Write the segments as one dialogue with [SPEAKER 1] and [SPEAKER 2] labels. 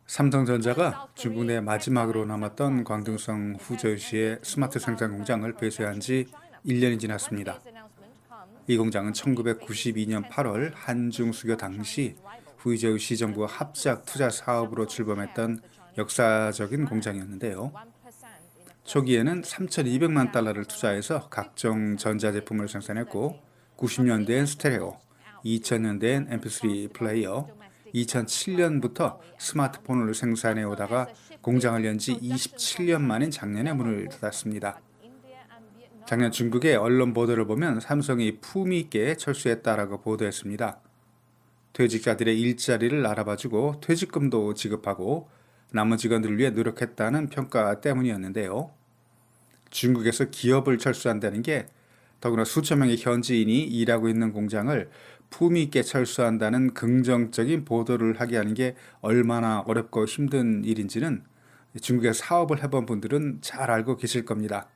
[SPEAKER 1] 삼성전자가 중국 내 마지막으로 남았던 광둥성 후저우시의 스마트 생산 공장을 배수한 지 1년이 지났습니다. 이 공장은 1992년 8월 한중 수교 당시 후이저우시 정부와 합작 투자 사업으로 출범했던 역사적인 공장이었는데요. 초기에는 3,200만 달러를 투자해서 각종 전자제품을 생산했고 90년대엔 스테레오, 2000년대엔 MP3 플레이어, 2007년부터 스마트폰을 생산해 오다가 공장을 연 지 27년 만인 작년에 문을 닫았습니다. 작년 중국의 언론 보도를 보면 삼성이 품위 있게 철수했다라고 보도했습니다. 퇴직자들의 일자리를 알아봐주고 퇴직금도 지급하고 남은 직원들을 위해 노력했다는 평가 때문이었는데요. 중국에서 기업을 철수한다는 게 더구나 수천 명의 현지인이 일하고 있는 공장을 품위 있게 철수한다는 긍정적인 보도를 하게 하는 게 얼마나 어렵고 힘든 일인지는 중국에서 사업을 해본 분들은 잘 알고 계실 겁니다.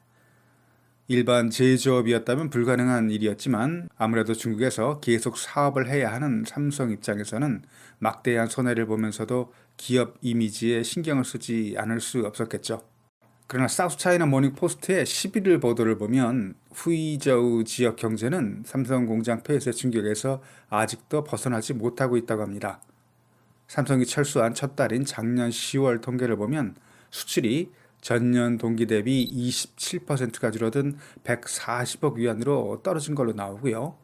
[SPEAKER 1] 일반 제조업이었다면 불가능한 일이었지만 아무래도 중국에서 계속 사업을 해야 하는 삼성 입장에서는 막대한 손해를 보면서도 기업 이미지에 신경을 쓰지 않을 수 없었겠죠. 그러나 사우스차이나 모닝포스트의 11일 보도를 보면 후이저우 지역 경제는 삼성 공장 폐쇄 충격에서 아직도 벗어나지 못하고 있다고 합니다. 삼성이 철수한 첫 달인 작년 10월 통계를 보면 수출이 전년 동기 대비 27%가 줄어든 140억 위안으로 떨어진 걸로 나오고요.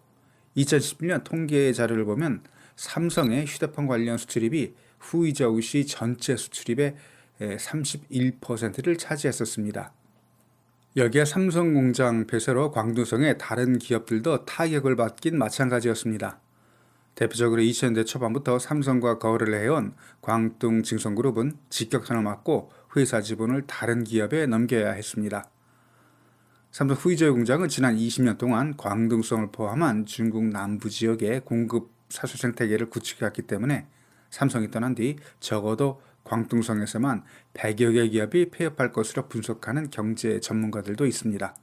[SPEAKER 1] 2011년 통계 자료를 보면 삼성의 휴대폰 관련 수출입이 후이저우시 전체 수출입의 31%를 차지했었습니다. 여기에 삼성 공장 폐쇄로 광둥성의 다른 기업들도 타격을 받긴 마찬가지였습니다. 대표적으로 2000년대 초반부터 삼성과 거래를 해온 광둥징성그룹은 직격탄을 맞고 회사 지분을 다른 기업에 넘겨야 했습니다. 삼성 후이저우 공장은 지난 20년 동안 광둥성을 포함한 중국 남부 지역의 공급 사수 생태계를 구축해왔기 때문에 삼성이 떠난 뒤 적어도 광둥성에서만 100여 개 기업이 폐업할 것으로 분석하는 경제 전문가들도 있습니다.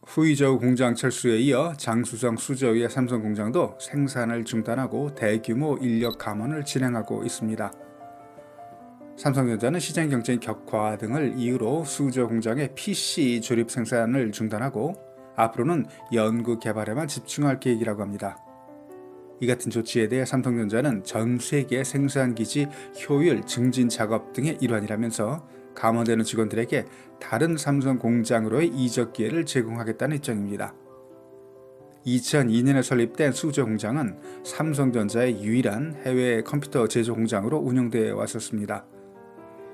[SPEAKER 1] 후이저우 공장 철수에 이어 장수성 수저우의 삼성 공장도 생산을 중단하고 대규모 인력 감원을 진행하고 있습니다. 삼성전자는 시장 경쟁 격화 등을 이유로 수저 공장의 PC 조립 생산을 중단하고 앞으로는 연구 개발에만 집중할 계획이라고 합니다. 이 같은 조치에 대해 삼성전자는 전 세계 생산기지 효율 증진 작업 등의 일환이라면서 감원되는 직원들에게 다른 삼성 공장으로의 이적 기회를 제공하겠다는 입장입니다. 2002년에 설립된 수저 공장은 삼성전자의 유일한 해외 컴퓨터 제조 공장으로 운영되어 왔었습니다.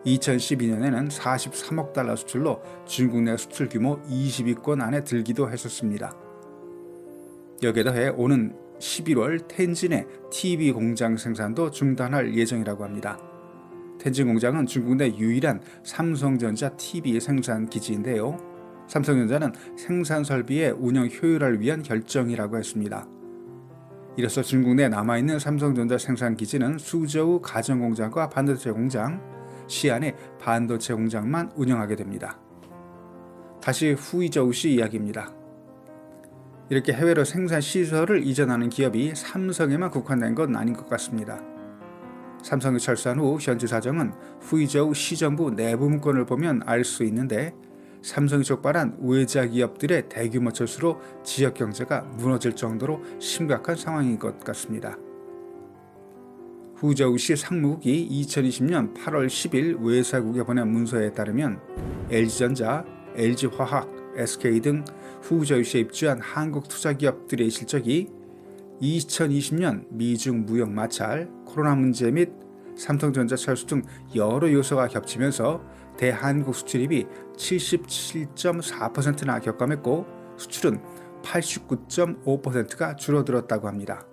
[SPEAKER 1] 2012년에는 43억 달러 수출로 중국 내 수출 규모 20위권 안에 들기도 했었습니다. 여기에 더해 오는 11월 텐진의 TV 공장 생산도 중단할 예정이라고 합니다. 텐진 공장은 중국 내 유일한 삼성전자 TV 생산 기지인데요. 삼성전자는 생산 설비의 운영 효율화를 위한 결정이라고 했습니다. 이로써 중국 내 남아있는 삼성전자 생산 기지는 수저우 가전공장과 반도체 공장, 시안의 반도체 공장만 운영하게 됩니다. 다시 후이저우시 이야기입니다. 이렇게 해외로 생산 시설을 이전하는 기업이 삼성에만 국한된 건 아닌 것 같습니다. 삼성이 철수한 후 현지 사정은 후이저우 시정부 내부 문건을 보면 알 수 있는데 삼성이 촉발한 외자 기업들의 대규모 철수로 지역 경제가 무너질 정도로 심각한 상황인 것 같습니다. 후저우시 상무국이 2020년 8월 10일 외사국에 보낸 문서에 따르면 LG전자, LG화학, SK 등 후저우시에 입주한 한국 투자기업들의 실적이 2020년 미중 무역 마찰, 코로나 문제 및 삼성전자 철수 등 여러 요소가 겹치면서 대한국 수출입이 77.4%나 격감했고 수출은 89.5%가 줄어들었다고 합니다.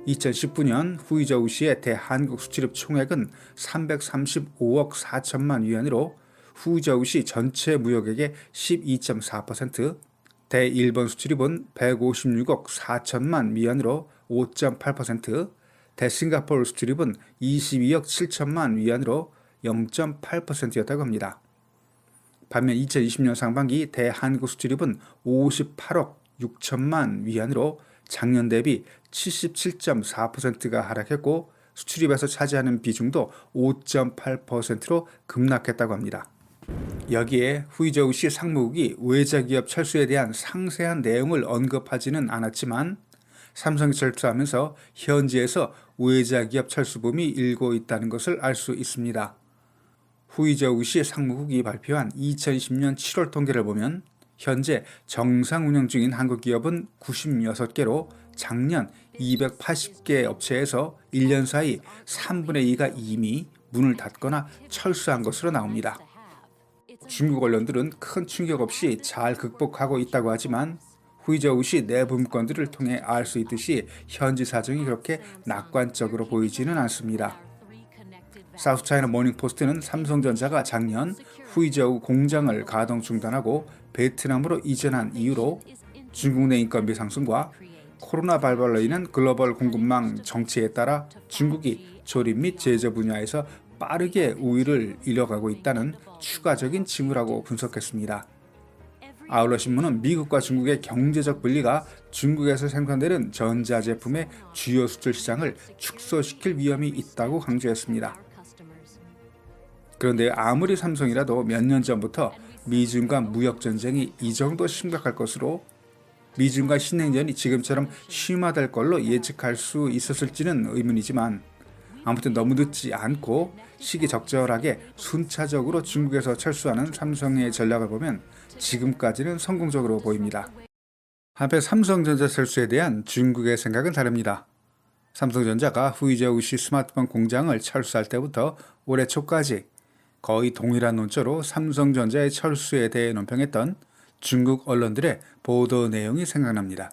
[SPEAKER 1] 2019년 후이저우시의 대한국 수출입 총액은 335억 4천만 위안으로 후이저우시 전체 무역액의 12.4%, 대일본 수출입은 156억 4천만 위안으로 5.8%, 대싱가포르 수출입은 22억 7천만 위안으로 0.8%였다고 합니다. 반면 2020년 상반기 대한국 수출입은 58억 6천만 위안으로 작년 대비 77.4%가 하락했고 수출입에서 차지하는 비중도 5.8%로 급락했다고 합니다. 여기에 후이저우시 상무국이 외자기업 철수에 대한 상세한 내용을 언급하지는 않았지만 삼성이 철수하면서 현지에서 외자기업 철수붐이 일고 있다는 것을 알 수 있습니다. 후이저우시 상무국이 발표한 2020년 7월 통계를 보면 현재 정상 운영 중인 한국 기업은 96개로 작년 280개 업체에서 1년 사이 3분의 2가 이미 문을 닫거나 철수한 것으로 나옵니다. 중국 언론들은 큰 충격 없이 잘 극복하고 있다고 하지만 후이저우시 내부 문건들을 통해 알 수 있듯이 현지 사정이 그렇게 낙관적으로 보이지는 않습니다. 사우스차이나 모닝포스트는 삼성전자가 작년 후이저우 공장을 가동 중단하고 베트남으로 이전한 이유로 중국 내 인건비 상승과 코로나 발발로 인한 글로벌 공급망 정체에 따라 중국이 조립 및 제조 분야에서 빠르게 우위를 이뤄가고 있다는 추가적인 징후라고 분석했습니다. 아울러 신문은 미국과 중국의 경제적 분리가 중국에서 생산되는 전자제품의 주요 수출 시장을 축소시킬 위험이 있다고 강조했습니다. 그런데 아무리 삼성이라도 몇 년 전부터 미중과 무역 전쟁이 이 정도 심각할 것으로 미중과 신냉전이 지금처럼 심화될 걸로 예측할 수 있었을지는 의문이지만 아무튼 너무 늦지 않고 시기적절하게 순차적으로 중국에서 철수하는 삼성의 전략을 보면 지금까지는 성공적으로 보입니다. 한편 삼성전자 철수에 대한 중국의 생각은 다릅니다. 삼성전자가 후이저우시 스마트폰 공장을 철수할 때부터 올해 초까지 거의 동일한 논조로 삼성전자의 철수에 대해 논평했던 중국 언론들의 보도 내용이 생각납니다.